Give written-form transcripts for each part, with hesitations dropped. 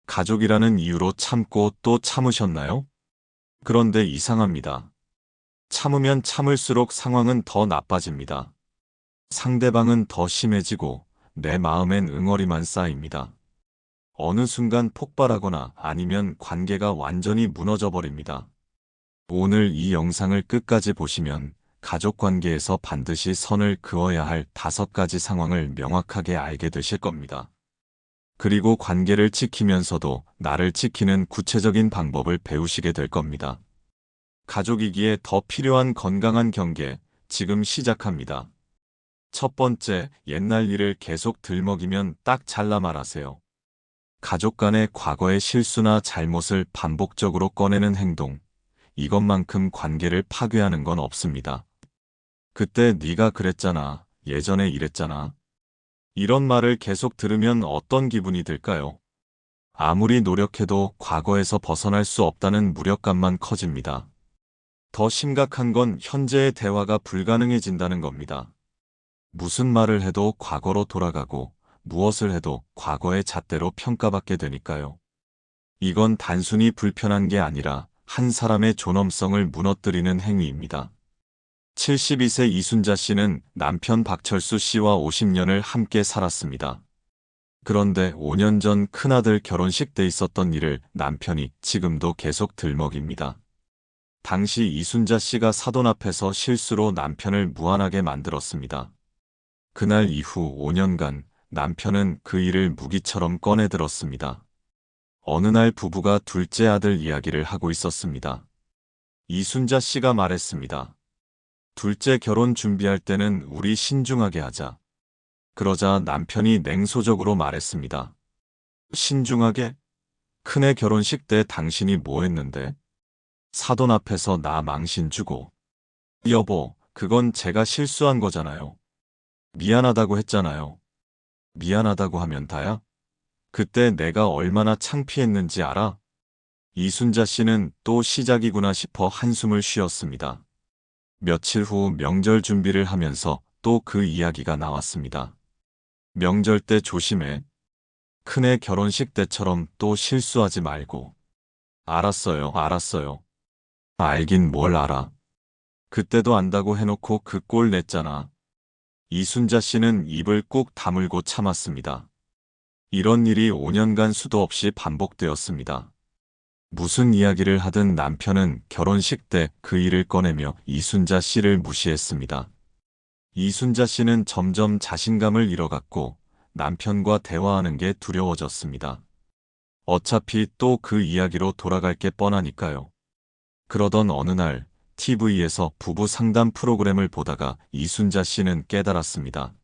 가족이라는 이유로 참고 또 참으셨나요? 그런데 이상합니다. 참으면 참을수록 상황은 더 나빠집니다. 상대방은 더 심해지고 내 마음엔 응어리만 쌓입니다. 어느 순간 폭발하거나 아니면 관계가 완전히 무너져 버립니다. 오늘 이 영상을 끝까지 보시면 가족 관계에서 반드시 선을 그어야 할 5가지 상황을 명확하게 알게 되실 겁니다. 그리고 관계를 지키면서도 나를 지키는 구체적인 방법을 배우시게 될 겁니다. 가족이기에 더 필요한 건강한 경계, 지금 시작합니다. 첫 번째, 옛날 일을 계속 들먹이면 딱 잘라 말하세요. 가족 간의 과거의 실수나 잘못을 반복적으로 꺼내는 행동, 이것만큼 관계를 파괴하는 건 없습니다. 그때 네가 그랬잖아, 예전에 이랬잖아. 이런 말을 계속 들으면 어떤 기분이 들까요? 아무리 노력해도 과거에서 벗어날 수 없다는 무력감만 커집니다. 더 심각한 건 현재의 대화가 불가능해진다는 겁니다. 무슨 말을 해도 과거로 돌아가고 무엇을 해도 과거의 잣대로 평가받게 되니까요. 이건 단순히 불편한 게 아니라 한 사람의 존엄성을 무너뜨리는 행위입니다. 72세 이순자 씨는 남편 박철수 씨와 50년을 함께 살았습니다. 그런데 5년 전 큰아들 결혼식 때 있었던 일을 남편이 지금도 계속 들먹입니다. 당시 이순자 씨가 사돈 앞에서 실수로 남편을 무안하게 만들었습니다. 그날 이후 5년간 남편은 그 일을 무기처럼 꺼내들었습니다. 어느 날 부부가 둘째 아들 이야기를 하고 있었습니다. 이순자 씨가 말했습니다. 둘째 결혼 준비할 때는 우리 신중하게 하자. 그러자 남편이 냉소적으로 말했습니다. 신중하게? 큰애 결혼식 때 당신이 뭐 했는데? 사돈 앞에서 나 망신 주고. 여보, 그건 제가 실수한 거잖아요. 미안하다고 했잖아요. 미안하다고 하면 다야? 그때 내가 얼마나 창피했는지 알아? 이순자 씨는 또 시작이구나 싶어 한숨을 쉬었습니다. 며칠 후 명절 준비를 하면서 또 그 이야기가 나왔습니다. 명절 때 조심해. 큰애 결혼식 때처럼 또 실수하지 말고. 알았어요, 알았어요. 알긴 뭘 알아. 그때도 안다고 해놓고 그 꼴 냈잖아. 이순자 씨는 입을 꾹 다물고 참았습니다. 이런 일이 5년간 수도 없이 반복되었습니다. 무슨 이야기를 하든 남편은 결혼식 때 그 일을 꺼내며 이순자 씨를 무시했습니다. 이순자 씨는 점점 자신감을 잃어갔고 남편과 대화하는 게 두려워졌습니다. 어차피 또 그 이야기로 돌아갈 게 뻔하니까요. 그러던 어느 날 TV에서 부부 상담 프로그램을 보다가 이순자 씨는 깨달았습니다.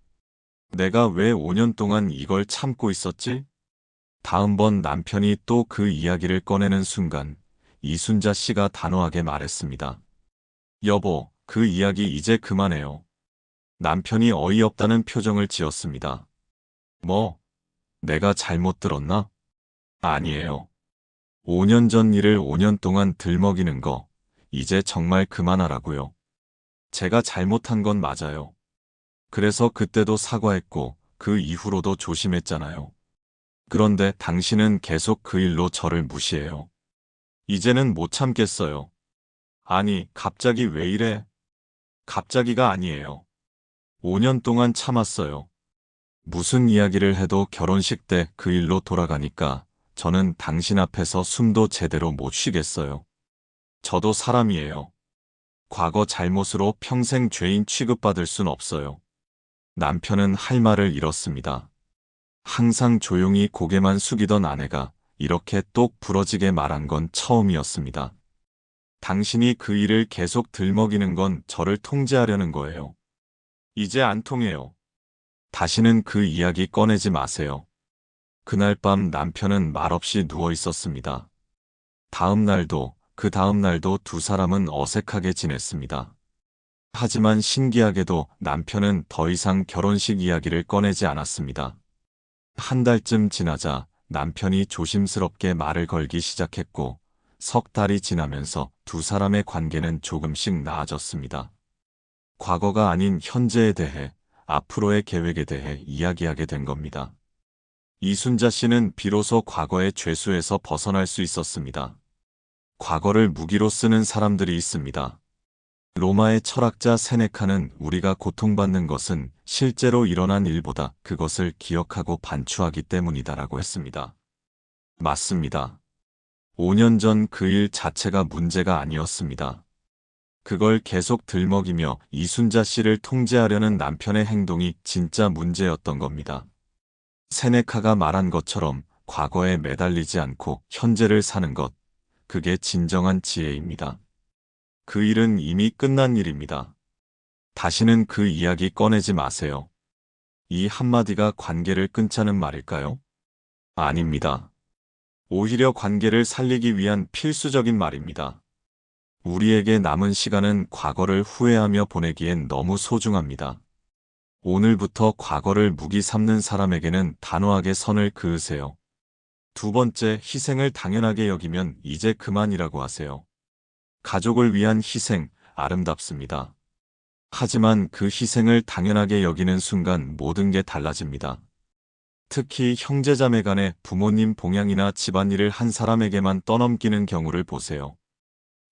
내가 왜 5년 동안 이걸 참고 있었지? 다음번 남편이 또 그 이야기를 꺼내는 순간 이순자 씨가 단호하게 말했습니다. 여보, 그 이야기 이제 그만해요. 남편이 어이없다는 표정을 지었습니다. 뭐? 내가 잘못 들었나? 아니에요. 5년 전 일을 5년 동안 들먹이는 거, 이제 정말 그만하라고요. 제가 잘못한 건 맞아요. 그래서 그때도 사과했고, 그 이후로도 조심했잖아요. 그런데 당신은 계속 그 일로 저를 무시해요. 이제는 못 참겠어요. 아니, 갑자기 왜 이래? 갑자기가 아니에요. 5년 동안 참았어요. 무슨 이야기를 해도 결혼식 때 그 일로 돌아가니까 저는 당신 앞에서 숨도 제대로 못 쉬겠어요. 저도 사람이에요. 과거 잘못으로 평생 죄인 취급받을 순 없어요. 남편은 할 말을 잃었습니다. 항상 조용히 고개만 숙이던 아내가 이렇게 똑 부러지게 말한 건 처음이었습니다. 당신이 그 일을 계속 들먹이는 건 저를 통제하려는 거예요. 이제 안 통해요. 다시는 그 이야기 꺼내지 마세요. 그날 밤 남편은 말없이 누워 있었습니다. 다음 날도 그 다음 날도 두 사람은 어색하게 지냈습니다. 하지만 신기하게도 남편은 더 이상 결혼식 이야기를 꺼내지 않았습니다. 한 달쯤 지나자 남편이 조심스럽게 말을 걸기 시작했고 석 달이 지나면서 두 사람의 관계는 조금씩 나아졌습니다. 과거가 아닌 현재에 대해, 앞으로의 계획에 대해 이야기하게 된 겁니다. 이순자 씨는 비로소 과거의 죄수에서 벗어날 수 있었습니다. 과거를 무기로 쓰는 사람들이 있습니다. 로마의 철학자 세네카는 우리가 고통받는 것은 실제로 일어난 일보다 그것을 기억하고 반추하기 때문이다라고 했습니다. 맞습니다. 5년 전 그 일 자체가 문제가 아니었습니다. 그걸 계속 들먹이며 이순자 씨를 통제하려는 남편의 행동이 진짜 문제였던 겁니다. 세네카가 말한 것처럼 과거에 매달리지 않고 현재를 사는 것, 그게 진정한 지혜입니다. 그 일은 이미 끝난 일입니다. 다시는 그 이야기 꺼내지 마세요. 이 한마디가 관계를 끊자는 말일까요? 아닙니다. 오히려 관계를 살리기 위한 필수적인 말입니다. 우리에게 남은 시간은 과거를 후회하며 보내기엔 너무 소중합니다. 오늘부터 과거를 무기 삼는 사람에게는 단호하게 선을 그으세요. 두 번째, 희생을 당연하게 여기면 이제 그만이라고 하세요. 가족을 위한 희생, 아름답습니다. 하지만 그 희생을 당연하게 여기는 순간 모든 게 달라집니다. 특히 형제자매 간에 부모님 봉양이나 집안일을 한 사람에게만 떠넘기는 경우를 보세요.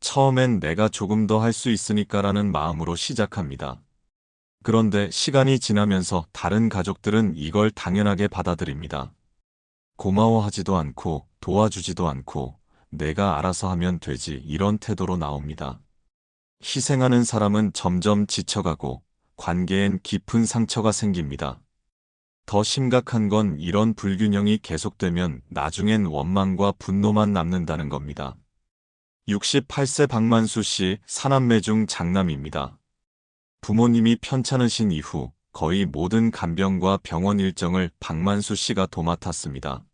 처음엔 내가 조금 더 할 수 있으니까라는 마음으로 시작합니다. 그런데 시간이 지나면서 다른 가족들은 이걸 당연하게 받아들입니다. 고마워하지도 않고 도와주지도 않고 내가 알아서 하면 되지 이런 태도로 나옵니다. 희생하는 사람은 점점 지쳐가고 관계엔 깊은 상처가 생깁니다. 더 심각한 건 이런 불균형이 계속되면 나중엔 원망과 분노만 남는다는 겁니다. 68세 박만수 씨, 사남매 중 장남입니다. 부모님이 편찮으신 이후 거의 모든 간병과 병원 일정을 박만수 씨가 도맡았습니다.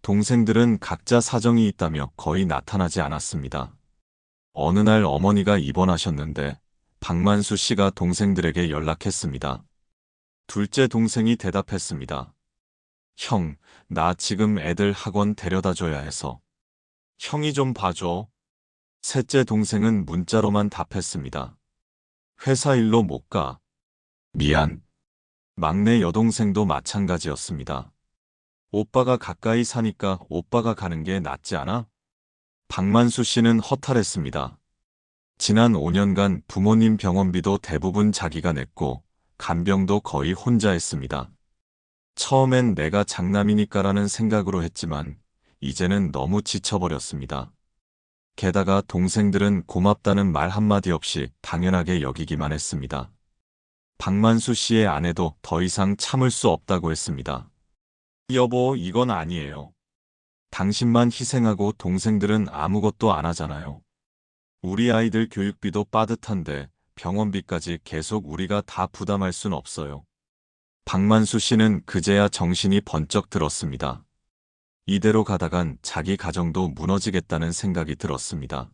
동생들은 각자 사정이 있다며 거의 나타나지 않았습니다. 어느 날 어머니가 입원하셨는데 박만수 씨가 동생들에게 연락했습니다. 둘째 동생이 대답했습니다. 형, 나 지금 애들 학원 데려다 줘야 해서. 형이 좀 봐줘. 셋째 동생은 문자로만 답했습니다. 회사 일로 못 가. 미안. 막내 여동생도 마찬가지였습니다. 오빠가 가까이 사니까 오빠가 가는 게 낫지 않아? 박만수 씨는 허탈했습니다. 지난 5년간 부모님 병원비도 대부분 자기가 냈고 간병도 거의 혼자 했습니다. 처음엔 내가 장남이니까라는 생각으로 했지만 이제는 너무 지쳐버렸습니다. 게다가 동생들은 고맙다는 말 한마디 없이 당연하게 여기기만 했습니다. 박만수 씨의 아내도 더 이상 참을 수 없다고 했습니다. 여보, 이건 아니에요. 당신만 희생하고 동생들은 아무것도 안 하잖아요. 우리 아이들 교육비도 빠듯한데 병원비까지 계속 우리가 다 부담할 순 없어요. 박만수 씨는 그제야 정신이 번쩍 들었습니다. 이대로 가다간 자기 가정도 무너지겠다는 생각이 들었습니다.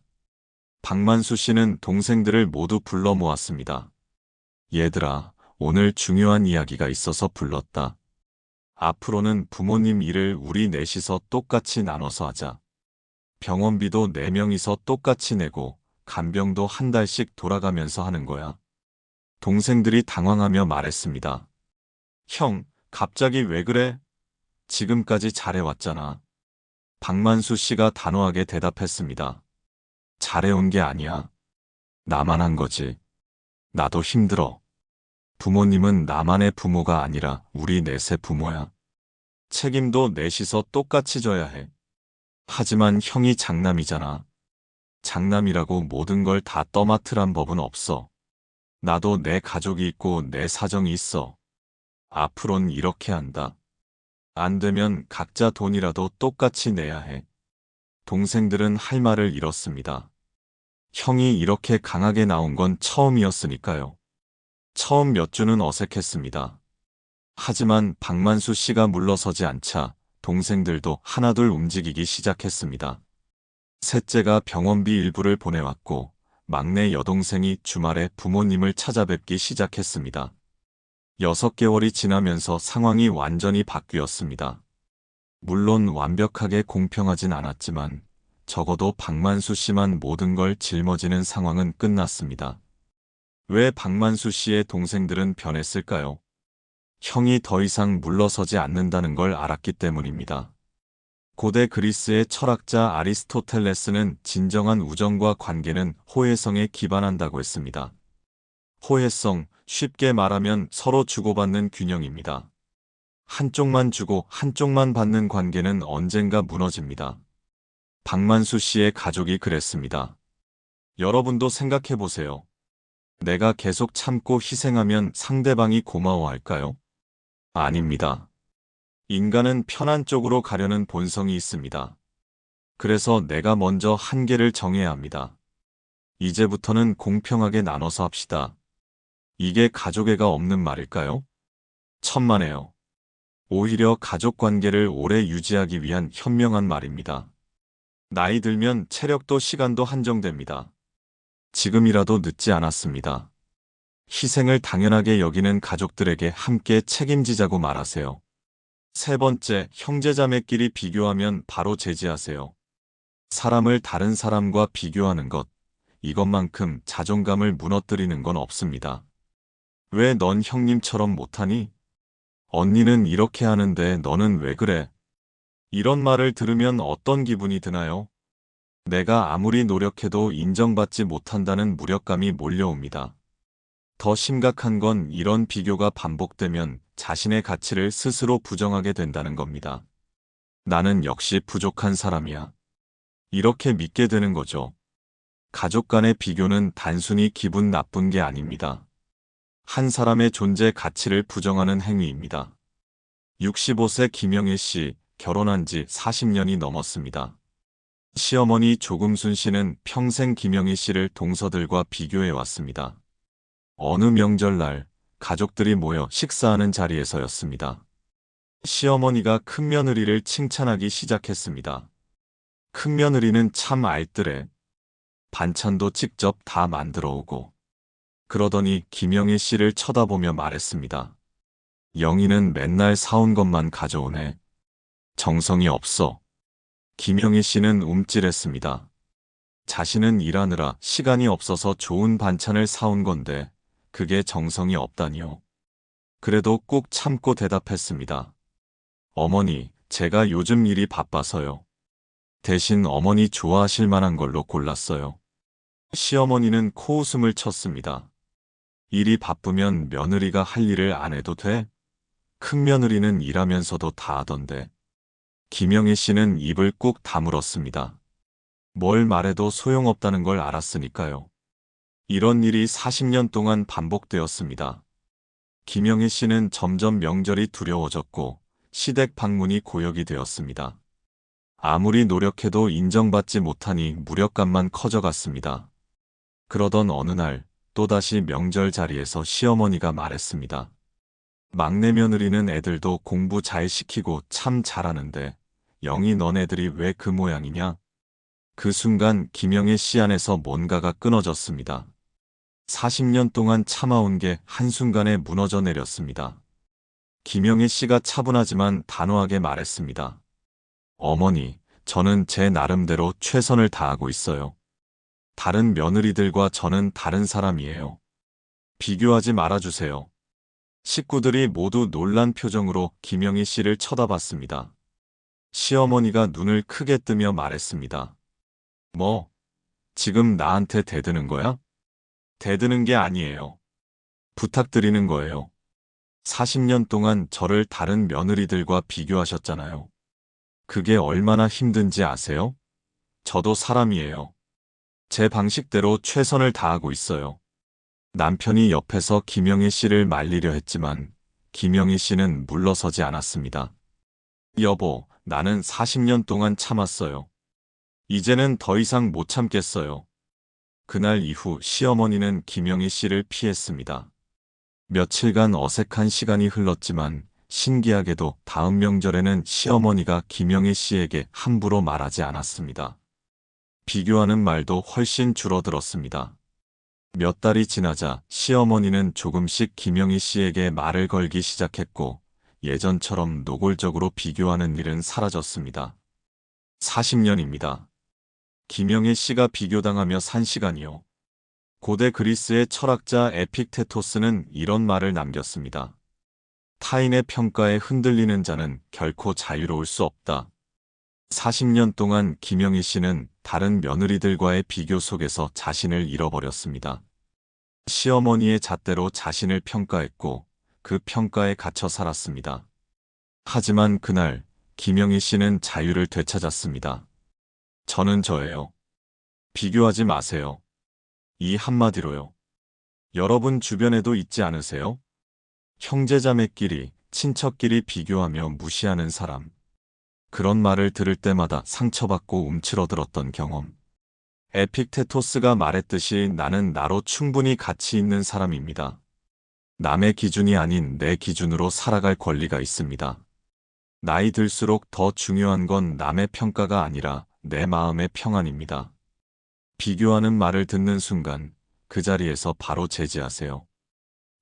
박만수 씨는 동생들을 모두 불러 모았습니다. 얘들아, 오늘 중요한 이야기가 있어서 불렀다. 앞으로는 부모님 일을 우리 넷이서 똑같이 나눠서 하자. 병원비도 4명이서 똑같이 내고 간병도 한 달씩 돌아가면서 하는 거야. 동생들이 당황하며 말했습니다. 형, 갑자기 왜 그래? 지금까지 잘해왔잖아. 박만수 씨가 단호하게 대답했습니다. 잘해온 게 아니야. 나만 한 거지. 나도 힘들어. 부모님은 나만의 부모가 아니라 우리 넷의 부모야. 책임도 넷이서 똑같이 져야 해. 하지만 형이 장남이잖아. 장남이라고 모든 걸 다 떠맡으란 법은 없어. 나도 내 가족이 있고 내 사정이 있어. 앞으론 이렇게 한다. 안 되면 각자 돈이라도 똑같이 내야 해. 동생들은 할 말을 잃었습니다. 형이 이렇게 강하게 나온 건 처음이었으니까요. 처음 몇 주는 어색했습니다. 하지만 박만수 씨가 물러서지 않자 동생들도 하나둘 움직이기 시작했습니다. 셋째가 병원비 일부를 보내왔고 막내 여동생이 주말에 부모님을 찾아뵙기 시작했습니다. 6개월이 지나면서 상황이 완전히 바뀌었습니다. 물론 완벽하게 공평하진 않았지만 적어도 박만수 씨만 모든 걸 짊어지는 상황은 끝났습니다. 왜 박만수 씨의 동생들은 변했을까요? 형이 더 이상 물러서지 않는다는 걸 알았기 때문입니다. 고대 그리스의 철학자 아리스토텔레스는 진정한 우정과 관계는 호혜성에 기반한다고 했습니다. 호혜성, 쉽게 말하면 서로 주고받는 균형입니다. 한쪽만 주고 한쪽만 받는 관계는 언젠가 무너집니다. 박만수 씨의 가족이 그랬습니다. 여러분도 생각해 보세요. 내가 계속 참고 희생하면 상대방이 고마워할까요? 아닙니다. 인간은 편한 쪽으로 가려는 본성이 있습니다. 그래서 내가 먼저 한계를 정해야 합니다. 이제부터는 공평하게 나눠서 합시다. 이게 가족애가 없는 말일까요? 천만에요. 오히려 가족 관계를 오래 유지하기 위한 현명한 말입니다. 나이 들면 체력도 시간도 한정됩니다. 지금이라도 늦지 않았습니다. 희생을 당연하게 여기는 가족들에게 함께 책임지자고 말하세요. 세 번째, 형제자매끼리 비교하면 바로 제지하세요. 사람을 다른 사람과 비교하는 것, 이것만큼 자존감을 무너뜨리는 건 없습니다. 왜 넌 형님처럼 못하니? 언니는 이렇게 하는데 너는 왜 그래? 이런 말을 들으면 어떤 기분이 드나요? 내가 아무리 노력해도 인정받지 못한다는 무력감이 몰려옵니다. 더 심각한 건 이런 비교가 반복되면 자신의 가치를 스스로 부정하게 된다는 겁니다. 나는 역시 부족한 사람이야. 이렇게 믿게 되는 거죠. 가족 간의 비교는 단순히 기분 나쁜 게 아닙니다. 한 사람의 존재 가치를 부정하는 행위입니다. 65세 김영애 씨, 결혼한 지 40년이 넘었습니다. 시어머니 조금순 씨는 평생 김영애 씨를 동서들과 비교해 왔습니다. 어느 명절날 가족들이 모여 식사하는 자리에서였습니다. 시어머니가 큰며느리를 칭찬하기 시작했습니다. 큰며느리는 참 알뜰해. 반찬도 직접 다 만들어 오고. 그러더니 김영애 씨를 쳐다보며 말했습니다. 영희는 맨날 사온 것만 가져오네. 정성이 없어. 김영애 씨는 움찔했습니다. 자신은 일하느라 시간이 없어서 좋은 반찬을 사온 건데 그게 정성이 없다니요. 그래도 꾹 참고 대답했습니다. 어머니, 제가 요즘 일이 바빠서요. 대신 어머니 좋아하실 만한 걸로 골랐어요. 시어머니는 코웃음을 쳤습니다. 일이 바쁘면 며느리가 할 일을 안 해도 돼? 큰며느리는 일하면서도 다 하던데. 김영애 씨는 입을 꾹 다물었습니다. 뭘 말해도 소용없다는 걸 알았으니까요. 이런 일이 40년 동안 반복되었습니다. 김영애 씨는 점점 명절이 두려워졌고 시댁 방문이 고역이 되었습니다. 아무리 노력해도 인정받지 못하니 무력감만 커져갔습니다. 그러던 어느 날 또다시 명절 자리에서 시어머니가 말했습니다. 막내 며느리는 애들도 공부 잘 시키고 참 잘하는데 영희 너네들이 왜 그 모양이냐? 그 순간 김영애 씨 안에서 뭔가가 끊어졌습니다. 40년 동안 참아온 게 한순간에 무너져 내렸습니다. 김영애 씨가 차분하지만 단호하게 말했습니다. 어머니, 저는 제 나름대로 최선을 다하고 있어요. 다른 며느리들과 저는 다른 사람이에요. 비교하지 말아주세요. 식구들이 모두 놀란 표정으로 김영희 씨를 쳐다봤습니다. 시어머니가 눈을 크게 뜨며 말했습니다. 뭐, 지금 나한테 대드는 거야? 대드는 게 아니에요. 부탁드리는 거예요. 40년 동안 저를 다른 며느리들과 비교하셨잖아요. 그게 얼마나 힘든지 아세요? 저도 사람이에요. 제 방식대로 최선을 다하고 있어요. 남편이 옆에서 김영희 씨를 말리려 했지만 김영희 씨는 물러서지 않았습니다. 여보, 나는 40년 동안 참았어요. 이제는 더 이상 못 참겠어요. 그날 이후 시어머니는 김영희 씨를 피했습니다. 며칠간 어색한 시간이 흘렀지만 신기하게도 다음 명절에는 시어머니가 김영희 씨에게 함부로 말하지 않았습니다. 비교하는 말도 훨씬 줄어들었습니다. 몇 달이 지나자 시어머니는 조금씩 김영희 씨에게 말을 걸기 시작했고 예전처럼 노골적으로 비교하는 일은 사라졌습니다. 40년입니다. 김영희 씨가 비교당하며 산 시간이요. 고대 그리스의 철학자 에픽테토스는 이런 말을 남겼습니다. 타인의 평가에 흔들리는 자는 결코 자유로울 수 없다. 40년 동안 김영희 씨는 다른 며느리들과의 비교 속에서 자신을 잃어버렸습니다. 시어머니의 잣대로 자신을 평가했고 그 평가에 갇혀 살았습니다. 하지만 그날 김영희 씨는 자유를 되찾았습니다. 저는 저예요. 비교하지 마세요. 이 한마디로요. 여러분 주변에도 있지 않으세요? 형제자매끼리, 친척끼리 비교하며 무시하는 사람. 그런 말을 들을 때마다 상처받고 움츠러들었던 경험. 에픽테토스가 말했듯이 나는 나로 충분히 가치 있는 사람입니다. 남의 기준이 아닌 내 기준으로 살아갈 권리가 있습니다. 나이 들수록 더 중요한 건 남의 평가가 아니라 내 마음의 평안입니다. 비교하는 말을 듣는 순간 그 자리에서 바로 제지하세요.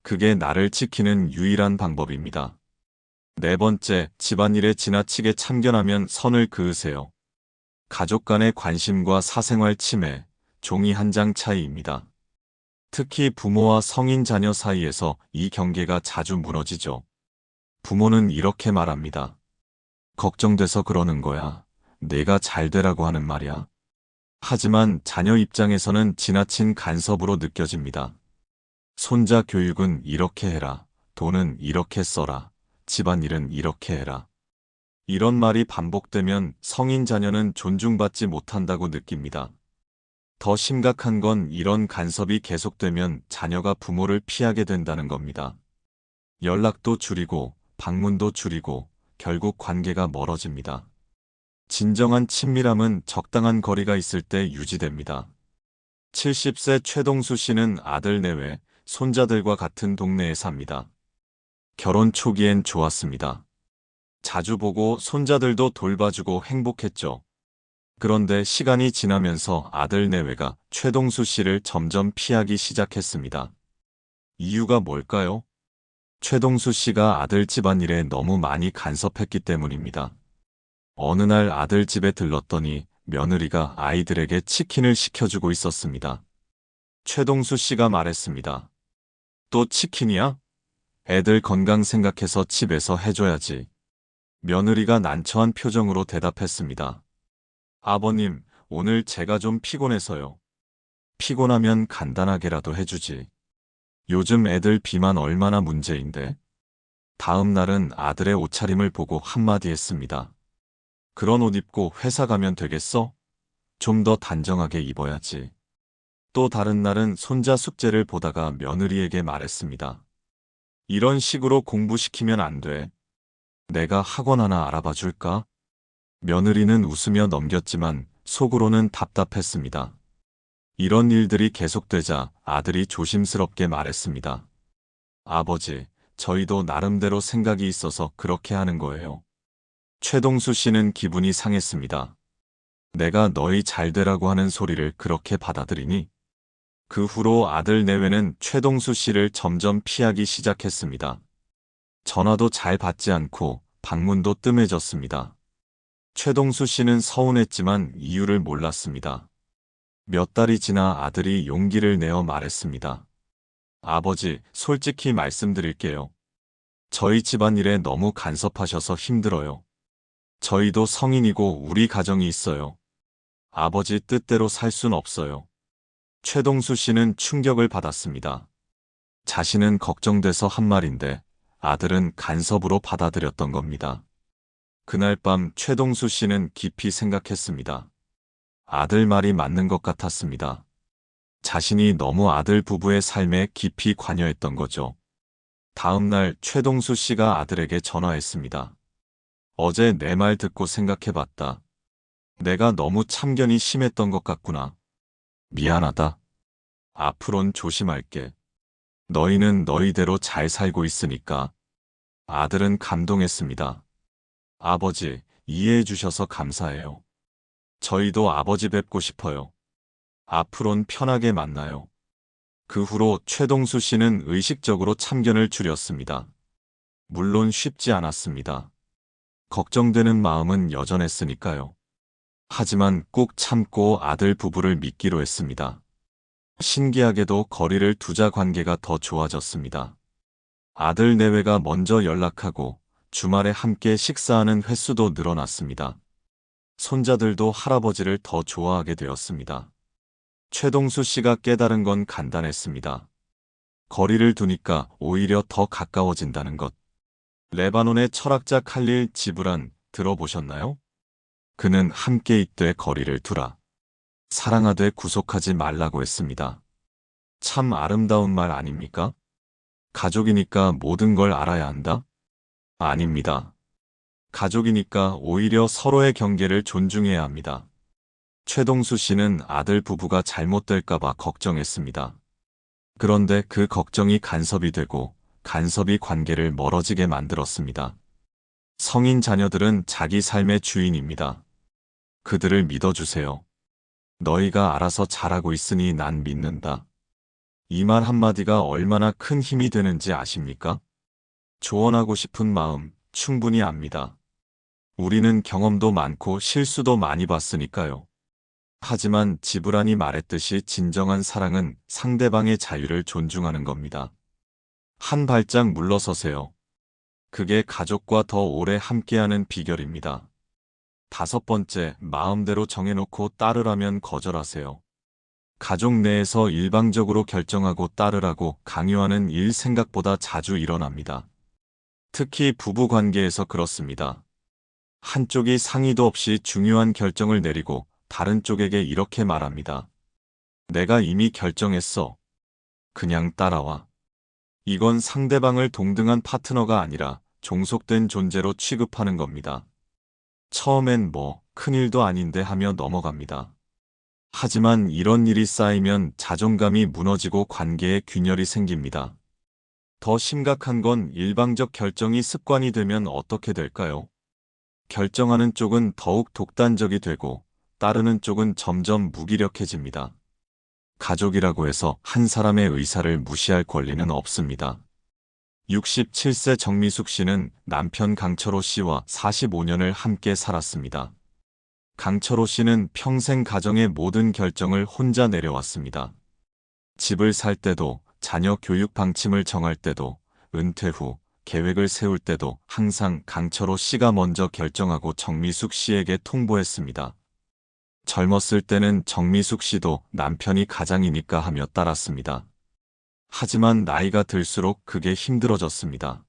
그게 나를 지키는 유일한 방법입니다. 네 번째, 집안일에 지나치게 참견하면 선을 그으세요. 가족 간의 관심과 사생활 침해, 종이 한 장 차이입니다. 특히 부모와 성인 자녀 사이에서 이 경계가 자주 무너지죠. 부모는 이렇게 말합니다. 걱정돼서 그러는 거야. 내가 잘 되라고 하는 말이야. 하지만 자녀 입장에서는 지나친 간섭으로 느껴집니다. 손자 교육은 이렇게 해라. 돈은 이렇게 써라. 집안일은 이렇게 해라. 이런 말이 반복되면 성인 자녀는 존중받지 못한다고 느낍니다. 더 심각한 건 이런 간섭이 계속되면 자녀가 부모를 피하게 된다는 겁니다. 연락도 줄이고 방문도 줄이고 결국 관계가 멀어집니다. 진정한 친밀함은 적당한 거리가 있을 때 유지됩니다. 70세 최동수 씨는 아들 내외, 손자들과 같은 동네에 삽니다. 결혼 초기엔 좋았습니다. 자주 보고 손자들도 돌봐주고 행복했죠. 그런데 시간이 지나면서 아들 내외가 최동수 씨를 점점 피하기 시작했습니다. 이유가 뭘까요? 최동수 씨가 아들 집안일에 너무 많이 간섭했기 때문입니다. 어느 날 아들 집에 들렀더니 며느리가 아이들에게 치킨을 시켜주고 있었습니다. 최동수 씨가 말했습니다. 또 치킨이야? 애들 건강 생각해서 집에서 해줘야지. 며느리가 난처한 표정으로 대답했습니다. 아버님, 오늘 제가 좀 피곤해서요. 피곤하면 간단하게라도 해주지. 요즘 애들 비만 얼마나 문제인데. 다음 날은 아들의 옷차림을 보고 한마디 했습니다. 그런 옷 입고 회사 가면 되겠어? 좀 더 단정하게 입어야지. 또 다른 날은 손자 숙제를 보다가 며느리에게 말했습니다. 이런 식으로 공부시키면 안 돼. 내가 학원 하나 알아봐 줄까? 며느리는 웃으며 넘겼지만 속으로는 답답했습니다. 이런 일들이 계속되자 아들이 조심스럽게 말했습니다. 아버지, 저희도 나름대로 생각이 있어서 그렇게 하는 거예요. 최동수 씨는 기분이 상했습니다. 내가 너희 잘 되라고 하는 소리를 그렇게 받아들이니? 그 후로 아들 내외는 최동수 씨를 점점 피하기 시작했습니다. 전화도 잘 받지 않고 방문도 뜸해졌습니다. 최동수 씨는 서운했지만 이유를 몰랐습니다. 몇 달이 지나 아들이 용기를 내어 말했습니다. 아버지, 솔직히 말씀드릴게요. 저희 집안일에 너무 간섭하셔서 힘들어요. 저희도 성인이고 우리 가정이 있어요. 아버지 뜻대로 살 순 없어요. 최동수 씨는 충격을 받았습니다. 자신은 걱정돼서 한 말인데 아들은 간섭으로 받아들였던 겁니다. 그날 밤 최동수 씨는 깊이 생각했습니다. 아들 말이 맞는 것 같았습니다. 자신이 너무 아들 부부의 삶에 깊이 관여했던 거죠. 다음 날 최동수 씨가 아들에게 전화했습니다. 어제 내 말 듣고 생각해봤다. 내가 너무 참견이 심했던 것 같구나. 미안하다. 앞으론 조심할게. 너희는 너희대로 잘 살고 있으니까. 아들은 감동했습니다. 아버지, 이해해 주셔서 감사해요. 저희도 아버지 뵙고 싶어요. 앞으론 편하게 만나요. 그 후로 최동수 씨는 의식적으로 참견을 줄였습니다. 물론 쉽지 않았습니다. 걱정되는 마음은 여전했으니까요. 하지만 꼭 참고 아들 부부를 믿기로 했습니다. 신기하게도 거리를 두자 관계가 더 좋아졌습니다. 아들 내외가 먼저 연락하고 주말에 함께 식사하는 횟수도 늘어났습니다. 손자들도 할아버지를 더 좋아하게 되었습니다. 최동수 씨가 깨달은 건 간단했습니다. 거리를 두니까 오히려 더 가까워진다는 것. 레바논의 철학자 칼릴 지브란 들어보셨나요? 그는 함께 있되 거리를 두라. 사랑하되 구속하지 말라고 했습니다. 참 아름다운 말 아닙니까? 가족이니까 모든 걸 알아야 한다? 아닙니다. 가족이니까 오히려 서로의 경계를 존중해야 합니다. 최동수 씨는 아들 부부가 잘못될까봐 걱정했습니다. 그런데 그 걱정이 간섭이 되고 간섭이 관계를 멀어지게 만들었습니다. 성인 자녀들은 자기 삶의 주인입니다. 그들을 믿어주세요. 너희가 알아서 잘하고 있으니 난 믿는다. 이 말 한마디가 얼마나 큰 힘이 되는지 아십니까? 조언하고 싶은 마음 충분히 압니다. 우리는 경험도 많고 실수도 많이 봤으니까요. 하지만 지브란이 말했듯이 진정한 사랑은 상대방의 자유를 존중하는 겁니다. 한 발짝 물러서세요. 그게 가족과 더 오래 함께하는 비결입니다. 5번째, 마음대로 정해놓고 따르라면 거절하세요. 가족 내에서 일방적으로 결정하고 따르라고 강요하는 일 생각보다 자주 일어납니다. 특히 부부 관계에서 그렇습니다. 한쪽이 상의도 없이 중요한 결정을 내리고 다른 쪽에게 이렇게 말합니다. 내가 이미 결정했어. 그냥 따라와. 이건 상대방을 동등한 파트너가 아니라 종속된 존재로 취급하는 겁니다. 처음엔 뭐 큰일도 아닌데 하며 넘어갑니다. 하지만 이런 일이 쌓이면 자존감이 무너지고 관계에 균열이 생깁니다. 더 심각한 건 일방적 결정이 습관이 되면 어떻게 될까요? 결정하는 쪽은 더욱 독단적이 되고 따르는 쪽은 점점 무기력해집니다. 가족이라고 해서 한 사람의 의사를 무시할 권리는 없습니다. 67세 정미숙 씨는 남편 강철호 씨와 45년을 함께 살았습니다. 강철호 씨는 평생 가정의 모든 결정을 혼자 내려왔습니다. 집을 살 때도, 자녀 교육 방침을 정할 때도, 은퇴 후 계획을 세울 때도 항상 강철호 씨가 먼저 결정하고 정미숙 씨에게 통보했습니다. 젊었을 때는 정미숙 씨도 남편이 가장이니까 하며 따랐습니다. 하지만 나이가 들수록 그게 힘들어졌습니다.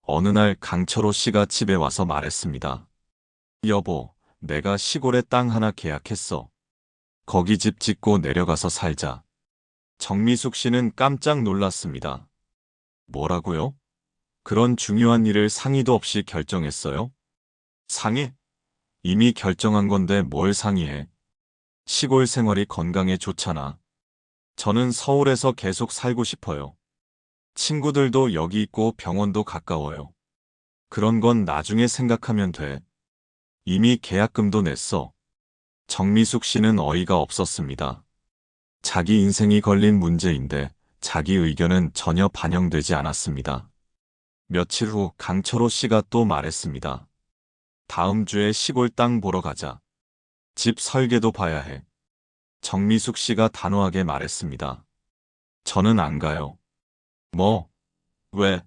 어느 날 강철호 씨가 집에 와서 말했습니다. 여보, 내가 시골에 땅 하나 계약했어. 거기 집 짓고 내려가서 살자. 정미숙 씨는 깜짝 놀랐습니다. 뭐라고요? 그런 중요한 일을 상의도 없이 결정했어요? 상의? 이미 결정한 건데 뭘 상의해? 시골 생활이 건강에 좋잖아. 저는 서울에서 계속 살고 싶어요. 친구들도 여기 있고 병원도 가까워요. 그런 건 나중에 생각하면 돼. 이미 계약금도 냈어. 정미숙 씨는 어이가 없었습니다. 자기 인생이 걸린 문제인데 자기 의견은 전혀 반영되지 않았습니다. 며칠 후 강철호 씨가 또 말했습니다. 다음 주에 시골 땅 보러 가자. 집 설계도 봐야 해. 정미숙 씨가 단호하게 말했습니다. 저는 안 가요. 뭐? 왜?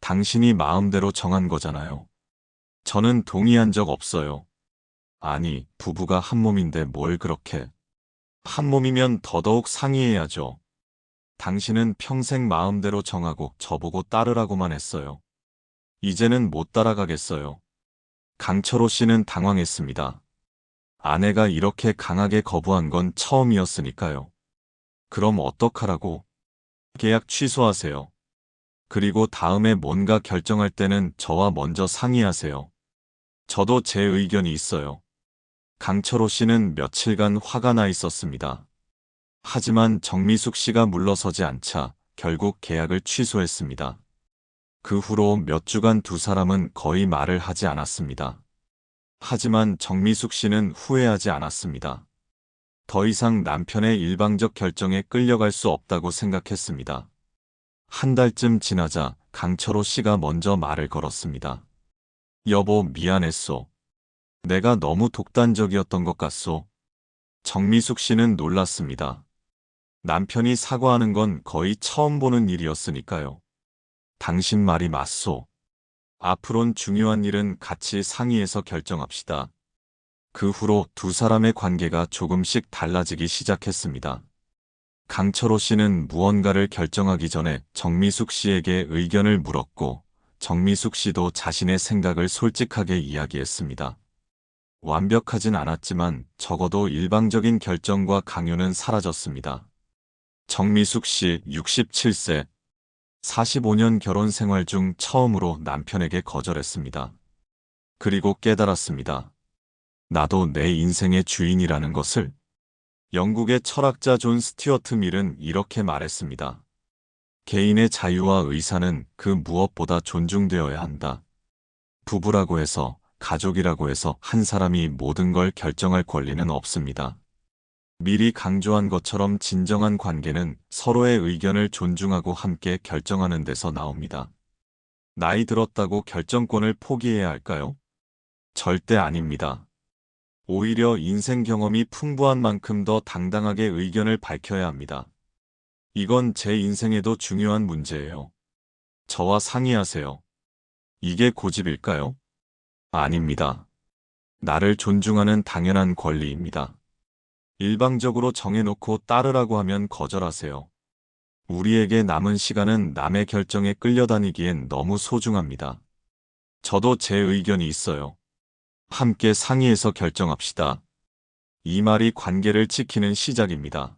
당신이 마음대로 정한 거잖아요. 저는 동의한 적 없어요. 아니, 부부가 한 몸인데 뭘 그렇게. 한 몸이면 더더욱 상의해야죠. 당신은 평생 마음대로 정하고 저보고 따르라고만 했어요. 이제는 못 따라가겠어요. 강철호 씨는 당황했습니다. 아내가 이렇게 강하게 거부한 건 처음이었으니까요. 그럼 어떡하라고? 계약 취소하세요. 그리고 다음에 뭔가 결정할 때는 저와 먼저 상의하세요. 저도 제 의견이 있어요. 강철호 씨는 며칠간 화가 나 있었습니다. 하지만 정미숙 씨가 물러서지 않자 결국 계약을 취소했습니다. 그 후로 몇 주간 두 사람은 거의 말을 하지 않았습니다. 하지만 정미숙 씨는 후회하지 않았습니다. 더 이상 남편의 일방적 결정에 끌려갈 수 없다고 생각했습니다. 한 달쯤 지나자 강철호 씨가 먼저 말을 걸었습니다. 여보, 미안했소. 내가 너무 독단적이었던 것 같소. 정미숙 씨는 놀랐습니다. 남편이 사과하는 건 거의 처음 보는 일이었으니까요. 당신 말이 맞소. 앞으론 중요한 일은 같이 상의해서 결정합시다. 그 후로 두 사람의 관계가 조금씩 달라지기 시작했습니다. 강철호 씨는 무언가를 결정하기 전에 정미숙 씨에게 의견을 물었고, 정미숙 씨도 자신의 생각을 솔직하게 이야기했습니다. 완벽하진 않았지만 적어도 일방적인 결정과 강요는 사라졌습니다. 정미숙 씨 67세, 45년 결혼 생활 중 처음으로 남편에게 거절했습니다. 그리고 깨달았습니다. 나도 내 인생의 주인이라는 것을. 영국의 철학자 존 스튜어트 밀은 이렇게 말했습니다. 개인의 자유와 의사는 그 무엇보다 존중되어야 한다. 부부라고 해서, 가족이라고 해서 한 사람이 모든 걸 결정할 권리는 없습니다. 밀이 강조한 것처럼 진정한 관계는 서로의 의견을 존중하고 함께 결정하는 데서 나옵니다. 나이 들었다고 결정권을 포기해야 할까요? 절대 아닙니다. 오히려 인생 경험이 풍부한 만큼 더 당당하게 의견을 밝혀야 합니다. 이건 제 인생에도 중요한 문제예요. 저와 상의하세요. 이게 고집일까요? 아닙니다. 나를 존중하는 당연한 권리입니다. 일방적으로 정해놓고 따르라고 하면 거절하세요. 우리에게 남은 시간은 남의 결정에 끌려다니기엔 너무 소중합니다. 저도 제 의견이 있어요. 함께 상의해서 결정합시다. 이 말이 관계를 지키는 시작입니다.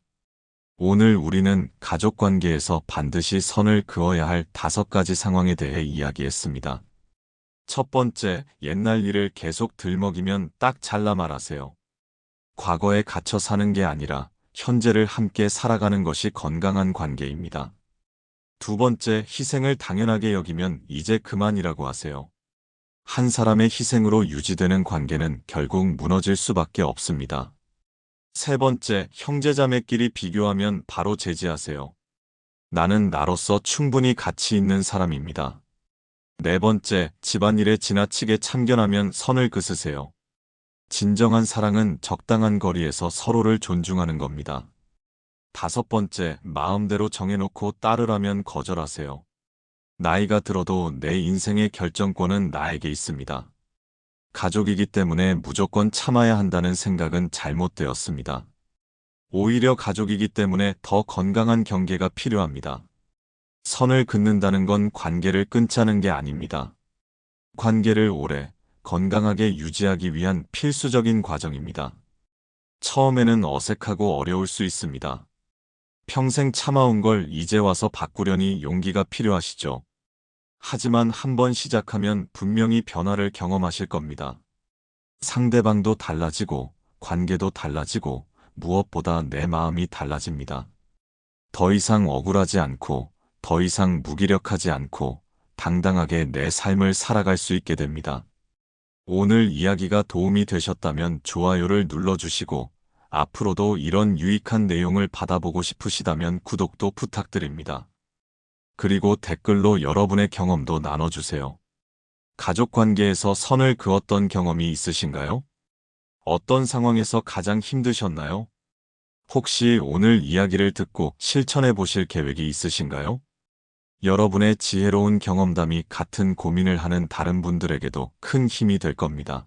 오늘 우리는 가족 관계에서 반드시 선을 그어야 할 5가지 상황에 대해 이야기했습니다. 첫 번째, 옛날 일을 계속 들먹이면 딱 잘라 말하세요. 과거에 갇혀 사는 게 아니라 현재를 함께 살아가는 것이 건강한 관계입니다. 두 번째, 희생을 당연하게 여기면 이제 그만이라고 하세요. 한 사람의 희생으로 유지되는 관계는 결국 무너질 수밖에 없습니다. 세 번째, 형제자매끼리 비교하면 바로 제지하세요. 나는 나로서 충분히 가치 있는 사람입니다. 네 번째, 집안일에 지나치게 참견하면 선을 그으세요. 진정한 사랑은 적당한 거리에서 서로를 존중하는 겁니다. 다섯 번째, 마음대로 정해놓고 따르라면 거절하세요. 나이가 들어도 내 인생의 결정권은 나에게 있습니다. 가족이기 때문에 무조건 참아야 한다는 생각은 잘못되었습니다. 오히려 가족이기 때문에 더 건강한 경계가 필요합니다. 선을 긋는다는 건 관계를 끊자는 게 아닙니다. 관계를 오래, 건강하게 유지하기 위한 필수적인 과정입니다. 처음에는 어색하고 어려울 수 있습니다. 평생 참아온 걸 이제 와서 바꾸려니 용기가 필요하시죠. 하지만 한번 시작하면 분명히 변화를 경험하실 겁니다. 상대방도 달라지고, 관계도 달라지고, 무엇보다 내 마음이 달라집니다. 더 이상 억울하지 않고, 더 이상 무기력하지 않고, 당당하게 내 삶을 살아갈 수 있게 됩니다. 오늘 이야기가 도움이 되셨다면 좋아요를 눌러주시고, 앞으로도 이런 유익한 내용을 받아보고 싶으시다면 구독도 부탁드립니다. 그리고 댓글로 여러분의 경험도 나눠주세요. 가족 관계에서 선을 그었던 경험이 있으신가요? 어떤 상황에서 가장 힘드셨나요? 혹시 오늘 이야기를 듣고 실천해 보실 계획이 있으신가요? 여러분의 지혜로운 경험담이 같은 고민을 하는 다른 분들에게도 큰 힘이 될 겁니다.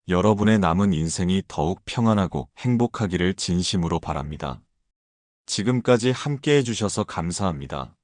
여러분의 남은 인생이 더욱 평안하고 행복하기를 진심으로 바랍니다. 지금까지 함께 해주셔서 감사합니다.